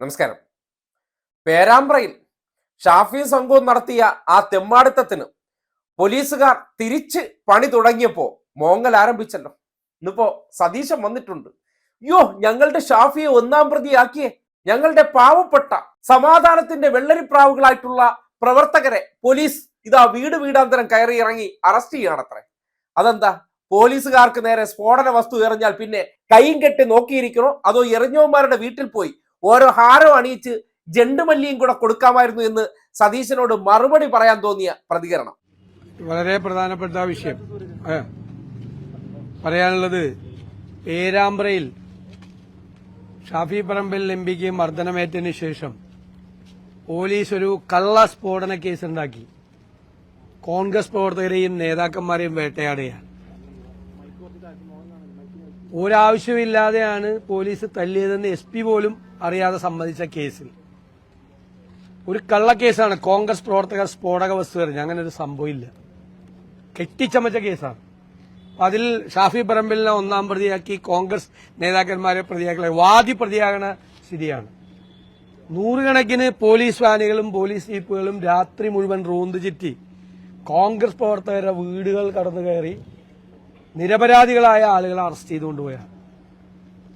നമസ്കാരം. പേരാമ്പ്രയിൽ ഷാഫി സംഘവും നടത്തിയ ആ തെമ്മാടിത്തത്തിന് പോലീസുകാർ തിരിച്ച് പണി തുടങ്ങിയപ്പോ മോങ്ങൽ ആരംഭിച്ചല്ലോ. ഇന്നിപ്പോ സതീശൻ വന്നിട്ടുണ്ട്. അയ്യോ, ഞങ്ങളുടെ ഷാഫിയെ ഒന്നാം പ്രതിയാക്കിയേ, ഞങ്ങളുടെ പാവപ്പെട്ട സമാധാനത്തിന്റെ വെള്ളരിപ്രാവുകളായിട്ടുള്ള പ്രവർത്തകരെ പോലീസ് ഇതാ വീട് വീടാന്തരം കയറി ഇറങ്ങി അറസ്റ്റ് ചെയ്യണത്രേ. അതെന്താ, പോലീസുകാർക്ക് നേരെ സ്ഫോടന വസ്തു എറിഞ്ഞാൽ പിന്നെ കൈയും കെട്ടി നോക്കിയിരിക്കണോ, അതോ എറിഞ്ഞവന്മാരുടെ വീട്ടിൽ പോയി ഓരോ ഹാരം അണിയിച്ച് ജണ്ടുമല്ലിയും കൂടെ കൊടുക്കാമായിരുന്നു എന്ന് സതീശനോട് മറുപടി പറയാൻ തോന്നിയ പ്രതികരണം. വളരെ പ്രധാനപ്പെട്ട വിഷയം പറയാനുള്ളത്, പേരാമ്പ്രയിൽ ഷാഫി പറമ്പിൽ എംപിക്ക് മർദ്ദനമേറ്റതിനു ശേഷം പോലീസ് ഒരു കള്ള സ്ഫോടന കേസുണ്ടാക്കി കോൺഗ്രസ് പ്രവർത്തകരെയും നേതാക്കന്മാരെയും വേട്ടയാടുകയാണ്. ഒരാവശ്യമില്ലാതെയാണ് പോലീസ് തല്ലിയതെന്ന് SP പോലും അറിയാതെ സമ്മതിച്ച കേസിൽ ഒരു കള്ളക്കേസാണ്. കോൺഗ്രസ് പ്രവർത്തകർ സ്ഫോടക വസ്തു എറിഞ്ഞ് അങ്ങനെ ഒരു സംഭവമില്ല, കെട്ടിച്ചമച്ച കേസാണ്. അതിൽ ഷാഫി പറമ്പിലിനെ ഒന്നാം പ്രതിയാക്കി കോൺഗ്രസ് നേതാക്കന്മാരെ പ്രതിയാക്കി വാദി പ്രതിയാകുന്ന സ്ഥിതിയാണ്. നൂറുകണക്കിന് പോലീസ് വാനുകളും പോലീസ് ജീപ്പുകളും രാത്രി മുഴുവൻ റോന്ത് ചുറ്റി കോൺഗ്രസ് പ്രവർത്തകരുടെ വീടുകൾ കടന്നു കയറി നിരപരാധികളായ ആളുകളെ അറസ്റ്റ് ചെയ്തുകൊണ്ടുപോയാണ്.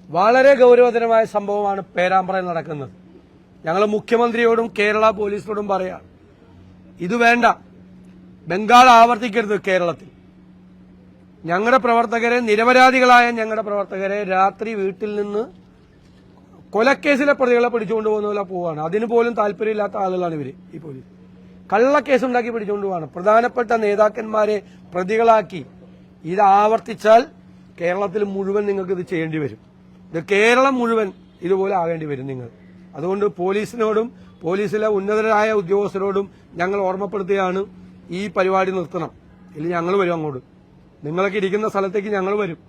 വളരെ ഗൌരവതരമായ സംഭവമാണ് പേരാമ്പ്രയിൽ നടക്കുന്നത്. ഞങ്ങൾ മുഖ്യമന്ത്രിയോടും കേരള പോലീസിനോടും പറയാം, ഇത് വേണ്ട, ബംഗാൾ ആവർത്തിക്കരുത്. കേരളത്തിൽ ഞങ്ങളുടെ പ്രവർത്തകരെ, നിരപരാധികളായ ഞങ്ങളുടെ പ്രവർത്തകരെ രാത്രി വീട്ടിൽ നിന്ന് കൊലക്കേസിലെ പ്രതികളെ പിടിച്ചുകൊണ്ടു പോകുന്ന പോലെ പോവാണ്. അതിന് പോലും താല്പര്യമില്ലാത്ത ആളുകളാണ് ഇവര്. ഈ പോലീസ് കള്ളക്കേസുണ്ടാക്കി പിടിച്ചുകൊണ്ടുപോവാണ്. പ്രധാനപ്പെട്ട നേതാക്കന്മാരെ പ്രതികളാക്കി. ഇത് ആവർത്തിച്ചാൽ കേരളത്തിൽ മുഴുവൻ നിങ്ങൾക്ക് ഇത് ചെയ്യേണ്ടി വരും. ഇത് കേരളം മുഴുവൻ ഇതുപോലെ ആകേണ്ടി വരും നിങ്ങൾ. അതുകൊണ്ട് പോലീസിനോടും പോലീസിലെ ഉന്നതരായ ഉദ്യോഗസ്ഥരോടും ഞങ്ങൾ ഓർമ്മപ്പെടുത്തുകയാണ്, ഈ പരിപാടി നിർത്തണം. ഇല്ലെങ്കിൽ ഞങ്ങൾ വരും അങ്ങോട്ട്. നിങ്ങളൊക്കെ ഇരിക്കുന്ന സ്ഥലത്തേക്ക് ഞങ്ങൾ വരും.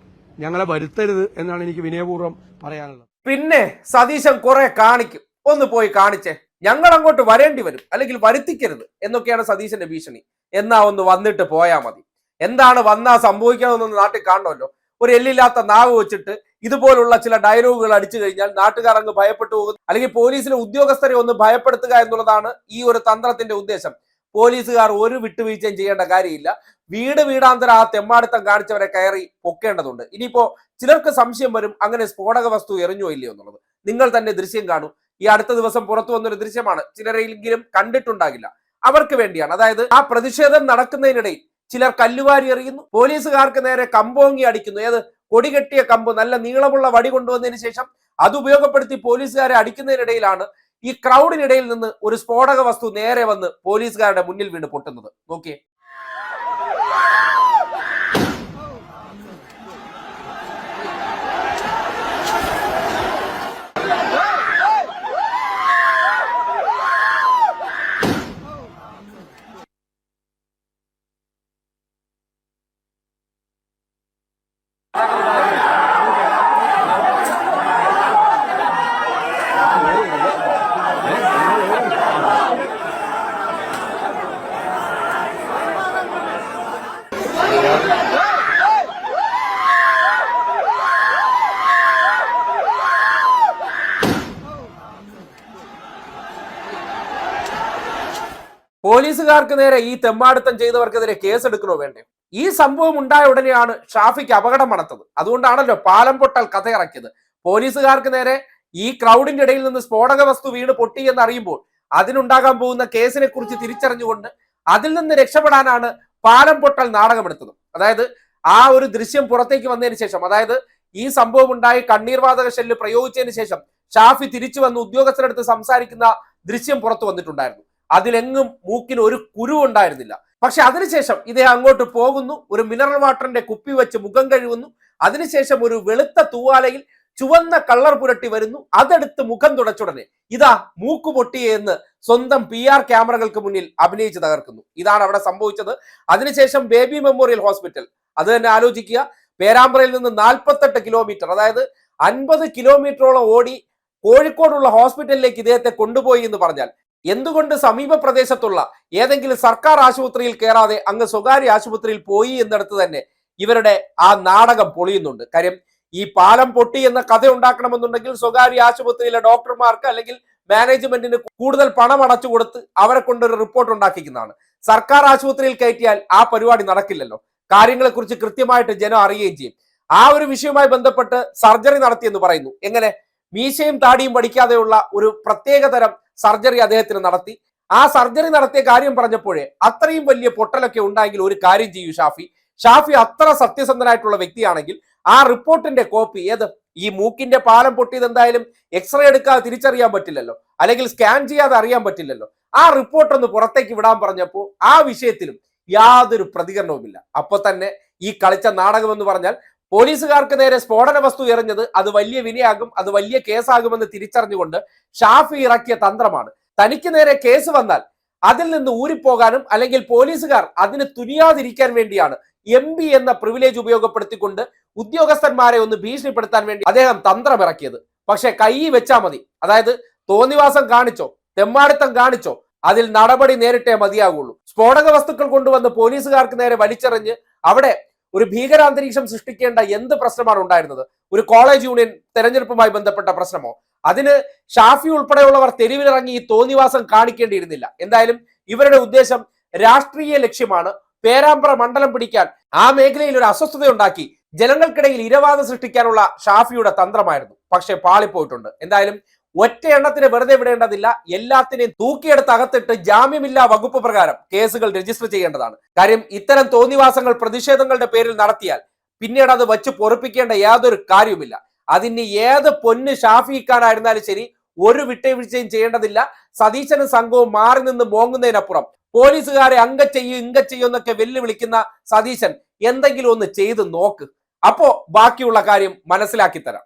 ഞങ്ങളെ വരുത്തരുത് എന്നാണ് എനിക്ക് വിനയപൂർവ്വം പറയാനുള്ളത്. പിന്നെ സതീശൻ കുറെ കാണിക്കും, ഒന്ന് പോയി കാണിച്ചേ, ഞങ്ങൾ അങ്ങോട്ട് വരേണ്ടി വരും, അല്ലെങ്കിൽ വരുത്തിക്കരുത് എന്നൊക്കെയാണ് സതീശന്റെ ഭീഷണി. എന്നാ ഒന്ന് വന്നിട്ട് പോയാ മതി. എന്താണ് വന്നാ സംഭവിക്കാമെന്നൊന്ന് നാട്ടിൽ കാണണമല്ലോ. ഒരു എല്ലില്ലാത്ത നാവ് വെച്ചിട്ട് ഇതുപോലുള്ള ചില ഡയലോഗുകൾ അടിച്ചു കഴിഞ്ഞാൽ നാട്ടുകാർ അങ്ങ് ഭയപ്പെട്ടു പോകും. അല്ലെങ്കിൽ പോലീസിലെ ഉദ്യോഗസ്ഥരെ ഒന്ന് ഭയപ്പെടുത്തുക എന്നുള്ളതാണ് ഈ ഒരു തന്ത്രത്തിന്റെ ഉദ്ദേശം. പോലീസുകാർ ഒരു വിട്ടുവീഴ്ചയും ചെയ്യേണ്ട കാര്യമില്ല. വീട് വീടാന്തരം ആ തെമ്മാടിത്തം കാണിച്ചവരെ കയറി പൊക്കേണ്ടതുണ്ട്. ഇനിയിപ്പോ ചിലർക്ക് സംശയം വരും, അങ്ങനെ സ്ഫോടക വസ്തു എറിഞ്ഞോ ഇല്ലയോ എന്നുള്ളത്. നിങ്ങൾ തന്നെ ദൃശ്യം കാണൂ. ഈ അടുത്ത ദിവസം പുറത്തു വന്നൊരു ദൃശ്യമാണ്, ചിലരെങ്കിലും കണ്ടിട്ടുണ്ടാകില്ല. അവർക്ക് വേണ്ടിയാണ്. അതായത് ആ പ്രതിഷേധം നടക്കുന്നതിനിടയിൽ ചിലർ കല്ലുവാരി എറിയുന്നു, പോലീസുകാർക്ക് നേരെ കമ്പോങ്ങി അടിക്കുന്നു. ഏത് കൊടികെട്ടിയ കമ്പ്, നല്ല നീളമുള്ള വടി കൊണ്ടുവന്നതിന് ശേഷം അത് ഉപയോഗപ്പെടുത്തി പോലീസുകാരെ അടിക്കുന്നതിനിടയിലാണ് ഈ ക്രൗഡിനിടയിൽ നിന്ന് ഒരു സ്ഫോടക വസ്തു നേരെ വന്ന് പോലീസുകാരുടെ മുന്നിൽ വീണ് പൊട്ടുന്നത്. നോക്കിയേ. പോലീസുകാർക്ക് നേരെ ഈ തെമ്മാടിത്തം ചെയ്തവർക്കെതിരെ കേസെടുക്കണോ വേണ്ടേ? ഈ സംഭവം ഉണ്ടായ ഉടനെയാണ് ഷാഫിക്ക് അപകടം മണത്തത്. അതുകൊണ്ടാണല്ലോ പാലം പൊട്ടൽ കഥയിറക്കിയത്. പോലീസുകാർക്ക് നേരെ ഈ ക്രൗഡിന്റെ ഇടയിൽ നിന്ന് സ്ഫോടക വസ്തു വീണ് പൊട്ടി എന്ന് അറിയുമ്പോൾ അതിനുണ്ടാകാൻ പോകുന്ന കേസിനെ കുറിച്ച് തിരിച്ചറിഞ്ഞുകൊണ്ട് അതിൽ നിന്ന് രക്ഷപ്പെടാനാണ് പാലം പൊട്ടൽ നാടകമെടുത്തത്. അതായത് ആ ഒരു ദൃശ്യം പുറത്തേക്ക് വന്നതിന് ശേഷം, അതായത് ഈ സംഭവം ഉണ്ടായി കണ്ണീർവാതക ഷെല്ല് പ്രയോഗിച്ചതിന് ശേഷം ഷാഫി തിരിച്ചു വന്ന് ഉദ്യോഗസ്ഥരെടുത്ത് സംസാരിക്കുന്ന ദൃശ്യം പുറത്തു വന്നിട്ടുണ്ടായിരുന്നു. അതിലെങ്ങും മൂക്കിന് ഒരു കുരു ഉണ്ടായിരുന്നില്ല. പക്ഷെ അതിനുശേഷം ഇദ്ദേഹം അങ്ങോട്ട് പോകുന്നു, ഒരു മിനറൽ വാട്ടറിന്റെ കുപ്പി വെച്ച് മുഖം കഴുകുന്നു. അതിനുശേഷം ഒരു വെളുത്ത തൂവാലയിൽ ചുവന്ന കളർ പുരട്ടി വരുന്നു. അതെടുത്ത് മുഖം തുടച്ചുടനെ ഇതാ മൂക്ക് പൊട്ടിയെന്ന് സ്വന്തം PR ക്യാമറകൾക്ക് മുന്നിൽ അഭിനയിച്ച് തകർക്കുന്നു. ഇതാണ് അവിടെ സംഭവിച്ചത്. അതിനുശേഷം ബേബി മെമ്മോറിയൽ ഹോസ്പിറ്റൽ, അത് തന്നെ ആലോചിക്കുക, പേരാമ്പ്രയിൽ നിന്ന് 48 കിലോമീറ്റർ, അതായത് 50 കിലോമീറ്ററോളം ഓടി കോഴിക്കോടുള്ള ഹോസ്പിറ്റലിലേക്ക് ഇദ്ദേഹത്തെ കൊണ്ടുപോയി എന്ന് പറഞ്ഞാൽ എന്തുകൊണ്ട് സമീപ പ്രദേശത്തുള്ള ഏതെങ്കിലും സർക്കാർ ആശുപത്രിയിൽ കയറാതെ അങ്ങ് സ്വകാര്യ ആശുപത്രിയിൽ പോയി എന്നിടത്ത് തന്നെ ഇവരുടെ ആ നാടകം പൊളിയുന്നുണ്ട്. കാര്യം ഈ പാലം പൊട്ടി എന്ന കഥ ഉണ്ടാക്കണമെന്നുണ്ടെങ്കിൽ സ്വകാര്യ ആശുപത്രിയിലെ ഡോക്ടർമാർക്ക് അല്ലെങ്കിൽ മാനേജ്മെന്റിന് കൂടുതൽ പണം അടച്ചു കൊടുത്ത് അവരെ കൊണ്ടൊരു റിപ്പോർട്ട് ഉണ്ടാക്കിക്കുന്നതാണ്. സർക്കാർ ആശുപത്രിയിൽ കയറ്റിയാൽ ആ പരിപാടി നടക്കില്ലല്ലോ. കാര്യങ്ങളെ കുറിച്ച് കൃത്യമായിട്ട് ജനം അറിയുകയും ചെയ്യും. ആ ഒരു വിഷയവുമായി ബന്ധപ്പെട്ട് സർജറി നടത്തിയെന്ന് പറയുന്നു. എങ്ങനെ? മീശയും താടിയും പഠിക്കാതെയുള്ള ഒരു പ്രത്യേക തരം സർജറി അദ്ദേഹത്തിന് നടത്തി. ആ സർജറി നടത്തിയ കാര്യം പറഞ്ഞപ്പോഴേ അത്രയും വലിയ പൊട്ടലൊക്കെ ഉണ്ടായെങ്കിൽ ഒരു കാര്യം ചെയ്യൂ ഷാഫി അത്ര സത്യസന്ധനായിട്ടുള്ള വ്യക്തിയാണെങ്കിൽ ആ റിപ്പോർട്ടിന്റെ കോപ്പി ഈ മൂക്കിന്റെ പാലം പൊട്ടിയത് എന്തായാലും എക്സ്റേ എടുക്കാതെ തിരിച്ചറിയാൻ പറ്റില്ലല്ലോ, അല്ലെങ്കിൽ സ്കാൻ ചെയ്യാതെ അറിയാൻ പറ്റില്ലല്ലോ. ആ റിപ്പോർട്ട് ഒന്ന് പുറത്തേക്ക് വിടാൻ പറഞ്ഞപ്പോൾ ആ വിഷയത്തിലും യാതൊരു പ്രതികരണവുമില്ല. അപ്പൊ തന്നെ ഈ കളിച്ച നാടകം എന്ന് പറഞ്ഞാൽ പോലീസുകാർക്ക് നേരെ സ്ഫോടന വസ്തു എറിഞ്ഞത് അത് വലിയ വിനയാകും, അത് വലിയ കേസാകുമെന്ന് തിരിച്ചറിഞ്ഞുകൊണ്ട് ഷാഫി ഇറക്കിയ തന്ത്രമാണ്. തനിക്ക് നേരെ കേസ് വന്നാൽ അതിൽ നിന്ന് ഊരിപ്പോകാനും അല്ലെങ്കിൽ പോലീസുകാർ അതിന് തുനിയാതിരിക്കാൻ വേണ്ടിയാണ് MP എന്ന പ്രിവിലേജ് ഉപയോഗപ്പെടുത്തിക്കൊണ്ട് ഉദ്യോഗസ്ഥന്മാരെ ഒന്ന് ഭീഷണിപ്പെടുത്താൻ വേണ്ടി അദ്ദേഹം തന്ത്രമിറക്കിയത്. പക്ഷെ കൈ വെച്ചാ മതി, അതായത് തോന്നിവാസം കാണിച്ചോ, തെമ്മാടിത്തം കാണിച്ചോ, അതിൽ നടപടി നേരിട്ടേ മതിയാകുള്ളൂ. സ്ഫോടക വസ്തുക്കൾ കൊണ്ടുവന്ന് പോലീസുകാർക്ക് നേരെ വലിച്ചെറിഞ്ഞ് അവിടെ ഒരു ഭീകരാന്തരീക്ഷം സൃഷ്ടിക്കേണ്ട എന്ത് പ്രശ്നമാണ് ഉണ്ടായിരുന്നത്? ഒരു കോളേജ് യൂണിയൻ തെരഞ്ഞെടുപ്പുമായി ബന്ധപ്പെട്ട പ്രശ്നമോ? അതിന് ഷാഫി ഉൾപ്പെടെയുള്ളവർ തെരുവിലിറങ്ങി ഈ തോന്നിവാസം കാണിക്കേണ്ടിയിരുന്നില്ല. എന്തായാലും ഇവരുടെ ഉദ്ദേശം രാഷ്ട്രീയ ലക്ഷ്യമാണ്. പേരാമ്പ്ര മണ്ഡലം പിടിക്കാൻ ആ മേഖലയിൽ ഒരു അസ്വസ്ഥത ഉണ്ടാക്കി ജനങ്ങൾക്കിടയിൽ ഇരവാദം സൃഷ്ടിക്കാനുള്ള ഷാഫിയുടെ തന്ത്രമായിരുന്നു. പക്ഷെ പാളിപ്പോയിട്ടുണ്ട്. എന്തായാലും ഒറ്റ എണ്ണത്തിന് വെറുതെ വിടേണ്ടതില്ല, എല്ലാത്തിനെയും തൂക്കിയെടുത്ത് അകത്തിട്ട് ജാമ്യമില്ലാ വകുപ്പ് പ്രകാരം കേസുകൾ രജിസ്റ്റർ ചെയ്യേണ്ടതാണ്. കാര്യം ഇത്തരം തോന്നിവാസങ്ങൾ പ്രതിഷേധങ്ങളുടെ പേരിൽ നടത്തിയാൽ പിന്നീട് അത് വച്ച് പൊറുപ്പിക്കേണ്ട യാതൊരു കാര്യവുമില്ല. അതിന് ഏത് പൊന്ന് ഷാഫിക്കാനായിരുന്നാലും ശരി, ഒരു വിട്ടുവീഴ്ചയും ചെയ്യേണ്ടതില്ല. സതീശനും സംഘവും മാറി നിന്ന് മോങ്ങുന്നതിനപ്പുറം പോലീസുകാരെ അങ്ക ചെയ്യൂ ഇങ്ക ചെയ്യൂ എന്നൊക്കെ വെല്ലുവിളിക്കുന്ന സതീശൻ എന്തെങ്കിലും ഒന്ന് ചെയ്ത് നോക്ക്. അപ്പോ ബാക്കിയുള്ള കാര്യം മനസ്സിലാക്കി തരാം.